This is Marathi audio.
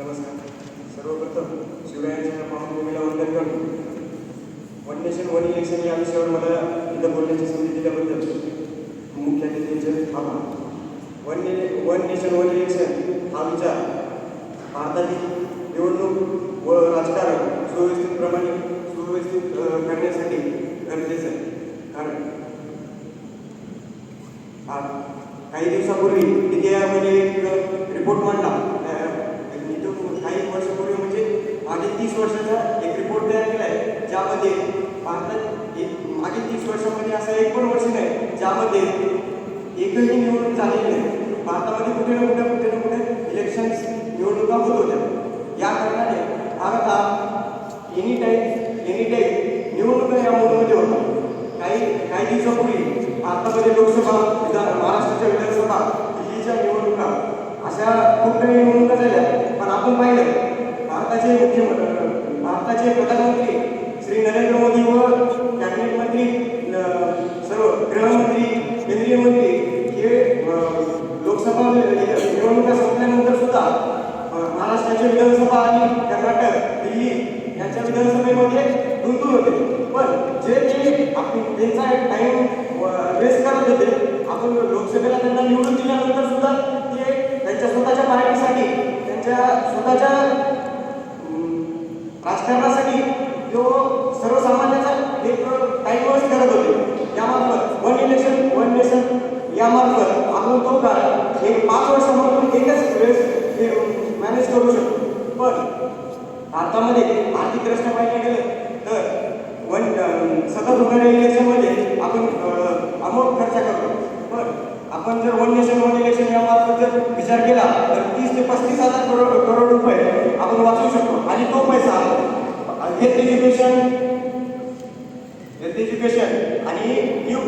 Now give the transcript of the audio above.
नमस्कार. सर्वप्रथम शिवरायांच्या पावनभूमीला वंदन करतो. वन नेशन वन इलेक्शन या विषयावर मला इथं बोलण्याची संधी दिल्याबद्दल मुख्य अतिथींचे आभार. वन नेशन वन इलेक्शन हा विचार भारतातील निवडणूक व राजकारण सुव्यवस्थित करण्यासाठी गरजेचं आहे. कारण काही दिवसापूर्वी तिथे म्हणजे एक रिपोर्ट मांडला. काही वर्षापूर्वी म्हणजे मागील 30 वर्षाचा एक रिपोर्ट तयार केला आहे, ज्यामध्ये भारतात मागील 30 वर्षामध्ये असं एक पण वर्ष नाही ज्यामध्ये एकही निवडणूक झालेली नाही. भारतामध्ये कुठे ना कुठे इलेक्शन्स निवडणुका होत होत्या. या कारणाने भारत हा एनी टाईम निवडणुका या मोडमध्ये होता. काही दिवसापूर्वी भारतामध्ये लोकसभा, महाराष्ट्राच्या विधानसभा, दिल्लीच्या निवडणुका अशा खूप काही निवडणुका झाल्या. पण आपण पाहिलं भारताचे प्रधानमंत्री श्री नरेंद्र मोदी व कॅबिनेट मंत्री, सर्व गृहमंत्री, केंद्रीय मंत्री हे लोकसभा निवडणुका संपल्यानंतर सुद्धा महाराष्ट्राच्या विधानसभा आणि कर्नाटक, दिल्ली यांच्या विधानसभेमध्ये गुंतून होते. पण जे त्यांचा टाइम वेस्ट करत होते, आपण लोकसभेला त्यांना निवडून दिल्यानंतर सुद्धा ते त्यांच्या स्वतःच्या पार्टीसाठी, त्यांच्या स्वतःच्या राजकारणासाठी जो सर्वसामान्याचा एक टाइम वेस्ट करत होते. यामार्फत वन नेशन यामार्फत आपण तो काळ एक 5 वर्षामधून एकच वेळेस मॅनेज करू शकतो. पण भारतामध्ये आर्थिकदृष्ट्या पाहिलं गेलं तर सतत होणाऱ्या इलेक्शनमध्ये आपण अमोल खर्च करतो. पण आपण जर वन नेशन वन इलेक्शन यामार्फत जर विचार केला तर 30 ते 35 हजार करोड रुपये आपण वाचवू शकतो. आणि तो पैसा हेल्थ एज्युकेशन आणि न्यू